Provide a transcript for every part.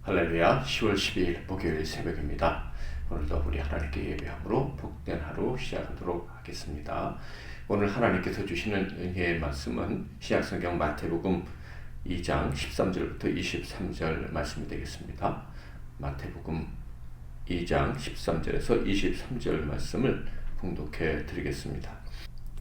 할렐루야. 10월 12일 목요일 새벽입니다. 오늘도 우리 하나님께 예배함으로 복된 하루 시작하도록 하겠습니다. 오늘 하나님께서 주시는 은혜의 말씀은 신약성경 마태복음 2장 13절부터 23절 말씀이 되겠습니다. 마태복음 2장 13절에서 23절 말씀을 봉독해 드리겠습니다.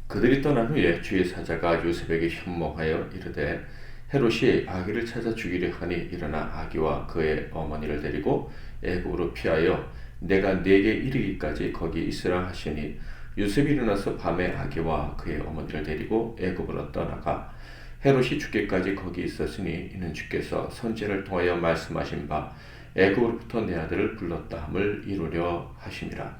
그들이 떠난 후에 주의 사자가 요셉에게 현몽하여 이르되 헤롯이 아기를 찾아 죽이려 하니 일어나 아기와 그의 어머니를 데리고 애굽으로 피하여 내가 네게 이르기까지 거기 있으라 하시니 요셉이 일어나서 밤에 아기와 그의 어머니를 데리고 애굽으로 떠나가 헤롯이 죽기까지 거기 있었으니 이는 주께서 선지자를 통하여 말씀하신 바 애굽으로부터 내 아들을 불렀다 함을 이루려 하심이라.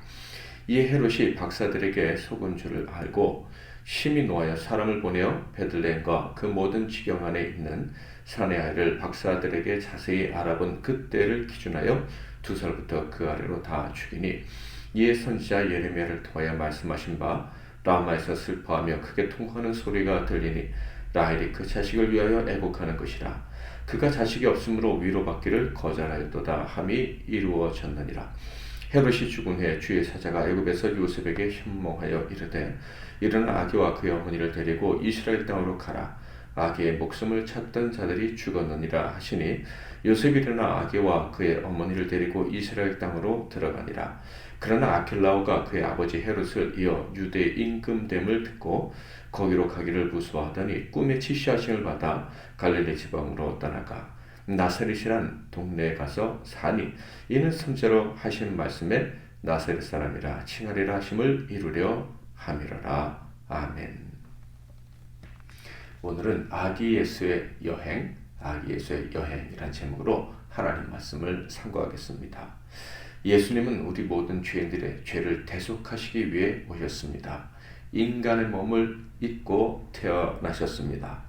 이에 헤롯이 박사들에게 속은 줄을 알고 심히 노하여 사람을 보내어 베들레헴과 그 모든 지경 안에 있는 사내 아이를 박사들에게 자세히 알아본 그때를 기준하여 2살부터 그 아래로 다 죽이니 이에 선지자 예레미야를 통하여 말씀하신 바 라마에서 슬퍼하며 크게 통하는 소리가 들리니 라헬이 그 자식을 위하여 애곡하는 것이라. 그가 자식이 없으므로 위로받기를 거절하였도다 함이 이루어졌느니라. 헤롯이 죽은 후에 주의 사자가 애굽에서 요셉에게 현몽하여 이르되 일어나 아기와 그의 어머니를 데리고 이스라엘 땅으로 가라. 아기의 목숨을 찾던 자들이 죽었느니라 하시니 요셉이 일어나 아기와 그의 어머니를 데리고 이스라엘 땅으로 들어가니라. 그러나 아킬라오가 그의 아버지 헤롯을 이어 유대 임금됨을 듣고 거기로 가기를 무서워하더니 꿈에 치시하심을 받아 갈릴리 지방으로 떠나가 나사렛이란 동네에 가서 사니 이는 선지자로 하신 말씀에 나사렛 사람이라 칭하리라 하심을 이루려 함이로라. 아멘. 오늘은 아기 예수의 여행, 아기 예수의 여행이란 제목으로 하나님 말씀을 상고하겠습니다. 예수님은 우리 모든 죄인들의 죄를 대속하시기 위해 오셨습니다. 인간의 몸을 입고 태어나셨습니다.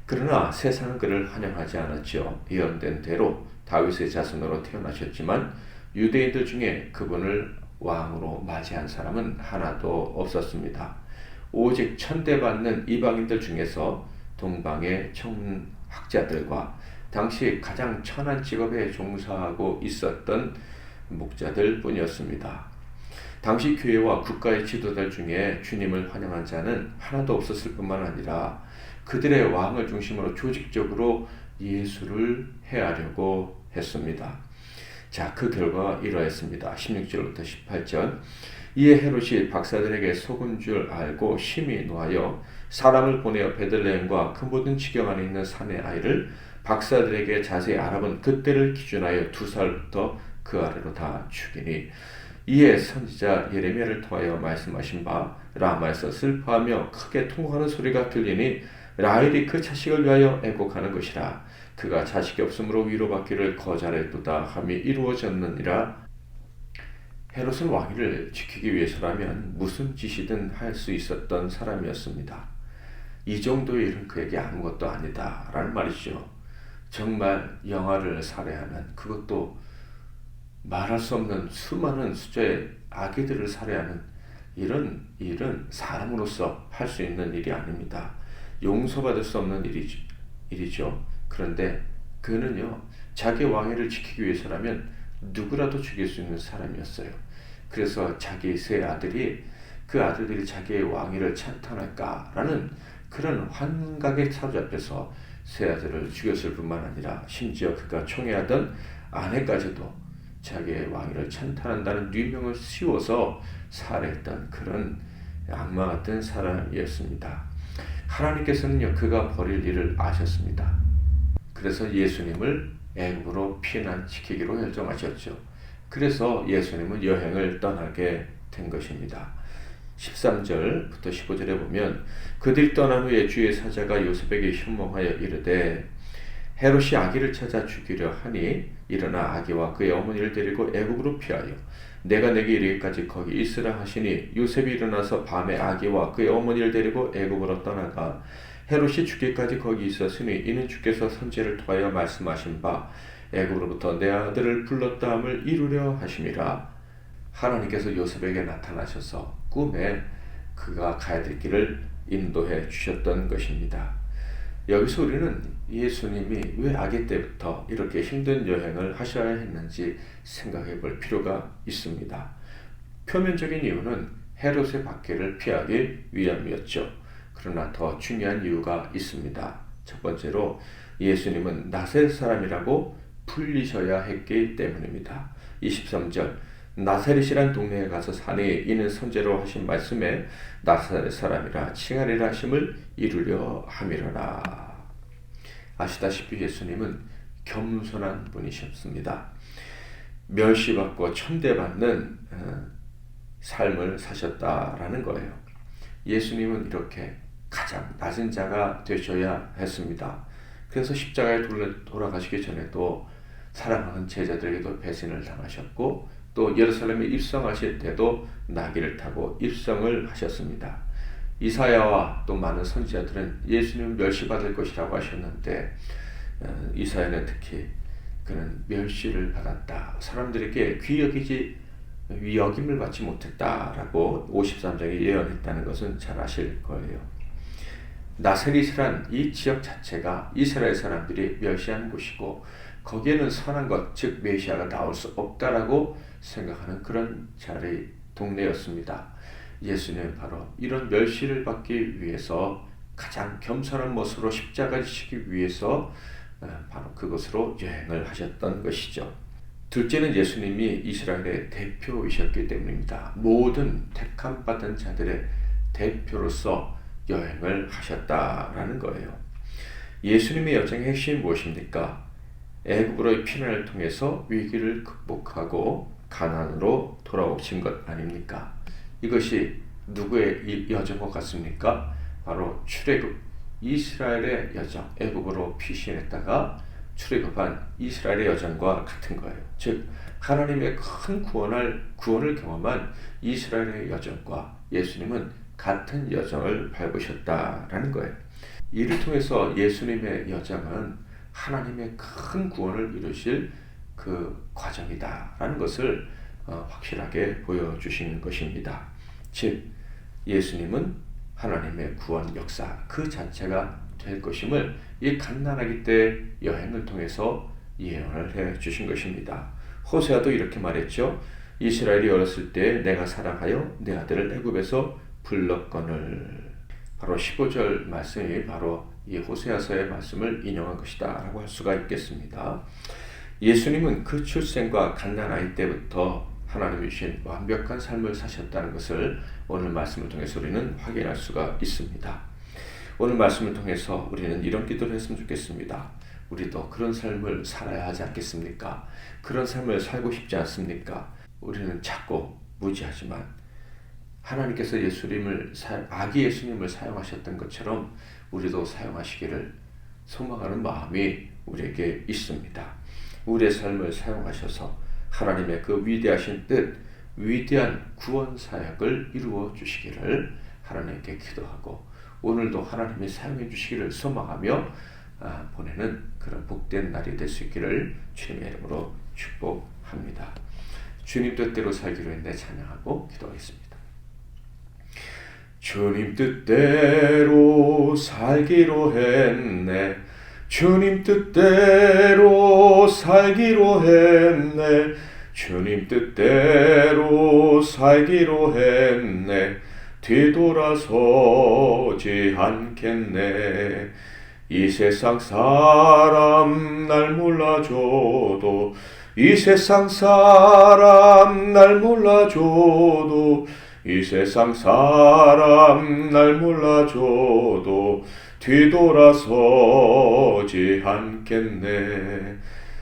그러나 세상은 그를 환영하지 않았죠. 예언된 대로 다윗의 자손으로 태어나셨지만 유대인들 중에 그분을 왕으로 맞이한 사람은 하나도 없었습니다. 오직 천대받는 이방인들 중에서 동방의 청학자들과 당시 가장 천한 직업에 종사하고 있었던 목자들 뿐이었습니다. 당시 교회와 국가의 지도자들 중에 주님을 환영한 자는 하나도 없었을 뿐만 아니라 그들의 왕을 중심으로 조직적으로 예수를 해하려고 했습니다. 자, 그 결과가 이러했습니다. 16절부터 18절. 이에 헤롯이 박사들에게 속은 줄 알고 심히 노하여 사람을 보내어 베들레헴과 그 모든 지경 안에 있는 사내 아이를 박사들에게 자세히 알아본 그때를 기준하여 2살부터 그 아래로 다 죽이니 이에 선지자 예레미야를 통하여 말씀하신 바 라마에서 슬퍼하며 크게 통곡하는 소리가 들리니 라헬이 그 자식을 위하여 애곡하는 것이라. 그가 자식이 없으므로 위로받기를 거절했도다 함이 이루어졌느니라. 헤롯은 왕위를 지키기 위해서라면 무슨 짓이든 할 수 있었던 사람이었습니다. 이 정도의 일은 그에게 아무것도 아니다 라는 말이죠. 정말 영아를 살해하는, 그것도 말할 수 없는 수많은 숫자의 아기들을 살해하는 이런 일은 사람으로서 할 수 있는 일이 아닙니다. 용서받을 수 없는 일이죠. 그런데 그는요, 자기 왕위를 지키기 위해서라면 누구라도 죽일 수 있는 사람이었어요. 그래서 자기 세 아들이, 그 아들들이 자기의 왕위를 찬탄할까라는 그런 환각에 사로잡혀서 세 아들을 죽였을 뿐만 아니라 심지어 그가 총애하던 아내까지도 자기의 왕위를 찬탄한다는 뉘명을 씌워서 살해했던 그런 악마 같은 사람이었습니다. 하나님께서는요, 그가 벌일 일을 아셨습니다. 그래서 예수님을 애굽으로 피난시키기로 결정하셨죠. 그래서 예수님은 여행을 떠나게 된 것입니다. 13절부터 15절에 보면 그들이 떠난 후에 주의 사자가 요셉에게 현몽하여 이르되 헤롯이 아기를 찾아 죽이려 하니 일어나 아기와 그의 어머니를 데리고 애굽으로 피하여 내가 내게 이르기까지 거기 있으라 하시니 요셉이 일어나서 밤에 아기와 그의 어머니를 데리고 애굽으로 떠나가 헤롯이 죽기까지 거기 있었으니 이는 주께서 선지자를 통하여 말씀하신 바 애굽으로부터 내 아들을 불렀다 함을 이루려 하심이라. 하나님께서 요셉에게 나타나셔서 꿈에 그가 가야 될 길을 인도해 주셨던 것입니다. 여기서 우리는 예수님이 왜 아기 때부터 이렇게 힘든 여행을 하셔야 했는지 생각해 볼 필요가 있습니다. 표면적인 이유는 헤롯의 박해를 피하기 위함이었죠. 그러나 더 중요한 이유가 있습니다. 첫 번째로 예수님은 나사렛 사람이라고 불리셔야 했기 때문입니다. 23절 나사렛이란 동네에 가서 사니 이는 선제로 하신 말씀에 나사렛 사람이라 칭하리라 하심을 이루려 함이로라. 아시다시피 예수님은 겸손한 분이셨습니다. 멸시받고 천대받는 삶을 사셨다라는 거예요. 예수님은 이렇게 가장 낮은 자가 되셔야 했습니다. 그래서 십자가에 돌아가시기 전에도 사랑하는 제자들에게도 배신을 당하셨고 또 예루살렘에 입성하실 때도 나귀를 타고 입성을 하셨습니다. 이사야와 또 많은 선지자들은 예수님은 멸시받을 것이라고 하셨는데 이사야는 특히 그는 멸시를 받았다. 사람들에게 여김을 받지 못했다라고 53장에 예언했다는 것은 잘 아실 거예요. 나사렛이란 이 지역 자체가 이스라엘 사람들이 멸시한 곳이고 거기에는 선한 것, 즉 메시아가 나올 수 없다라고 생각하는 그런 자리 동네였습니다. 예수님은 바로 이런 멸시를 받기 위해서 가장 겸손한 모습으로 십자가를 지시기 위해서 바로 그곳으로 여행을 하셨던 것이죠. 둘째는 예수님이 이스라엘의 대표이셨기 때문입니다. 모든 택함받은 자들의 대표로서 여행을 하셨다라는 거예요. 예수님의 여정의 핵심이 무엇입니까? 애굽으로의 피난을 통해서 위기를 극복하고 가나안으로 돌아오신 것 아닙니까? 이것이 누구의 여정과 같습니까? 바로 출애굽 이스라엘의 여정, 애굽으로 피신했다가 출애굽한 이스라엘의 여정과 같은 거예요. 즉 하나님의 큰 구원을 경험한 이스라엘의 여정과 예수님은 같은 여정을 밟으셨다라는 거예요. 이를 통해서 예수님의 여정은 하나님의 큰 구원을 이루실 그 과정이다라는 것을 확실하게 보여주시는 것입니다. 즉 예수님은 하나님의 구원 역사 그 자체가 될 것임을 이 갓난아기 때 여행을 통해서 예언을 해 주신 것입니다. 호세아도 이렇게 말했죠. 이스라엘이 어렸을 때 내가 사랑하여 내 아들을 애굽에서 불렀거늘. 바로 15절 말씀이 바로 이 호세아서의 말씀을 인용한 것이다 라고 할 수가 있겠습니다. 예수님은 그 출생과 갓난아이 때부터 하나님이 주신 완벽한 삶을 사셨다는 것을 오늘 말씀을 통해서 우리는 확인할 수가 있습니다. 오늘 말씀을 통해서 우리는 이런 기도를 했으면 좋겠습니다. 우리도 그런 삶을 살아야 하지 않겠습니까? 그런 삶을 살고 싶지 않습니까? 우리는 작고 무지하지만 하나님께서 아기 예수님을 사용하셨던 것처럼 우리도 사용하시기를 소망하는 마음이 우리에게 있습니다. 우리의 삶을 사용하셔서 하나님의 그 위대하신 뜻, 위대한 구원 사역을 이루어 주시기를 하나님께 기도하고 오늘도 하나님이 사용해 주시기를 소망하며 보내는 그런 복된 날이 될 수 있기를 주님의 이름으로 축복합니다. 주님 뜻대로 살기로 했네 찬양하고 기도하겠습니다. 주님 뜻대로 살기로 했네 주님 뜻대로 살기로 했네 주님 뜻대로 살기로 했네 뒤돌아서지 않겠네 이 세상 사람 날 몰라줘도 이 세상 사람 날 몰라줘도 이 세상 사람 날 몰라줘도 뒤돌아서지 않겠네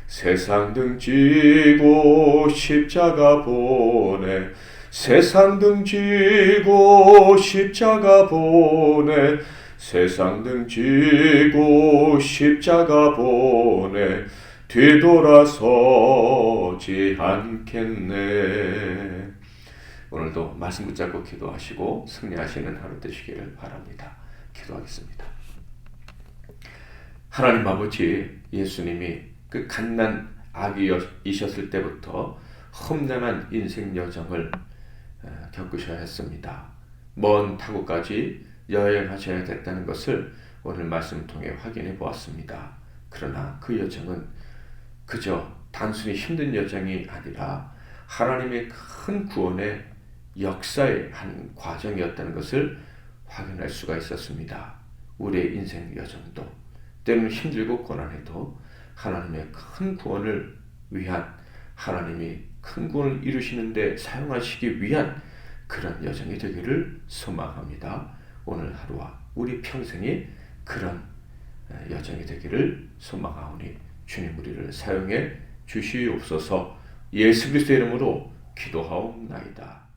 세상 등지고 십자가 보내 세상 등지고 십자가 보내 세상 등지고 십자가 보내 뒤돌아서지 않겠네. 오늘도 말씀 붙잡고 기도하시고 승리하시는 하루 되시기를 바랍니다. 기도하겠습니다. 하나님 아버지, 예수님이 그 갓난 아기이셨을 때부터 험난한 인생 여정을 겪으셔야 했습니다. 먼 타국까지 여행하셔야 됐다는 것을 오늘 말씀을 통해 확인해 보았습니다. 그러나 그 여정은 그저 단순히 힘든 여정이 아니라 하나님의 큰 구원의 역사의 한 과정이었다는 것을 확인할 수가 있었습니다. 우리의 인생 여정도 때로는 힘들고 고난해도 하나님의 큰 구원을 위한, 하나님이 큰 구원을 이루시는데 사용하시기 위한 그런 여정이 되기를 소망합니다. 오늘 하루와 우리 평생이 그런 여정이 되기를 소망하오니 주님 우리를 사용해 주시옵소서. 예수 그리스도의 이름으로 기도하옵나이다.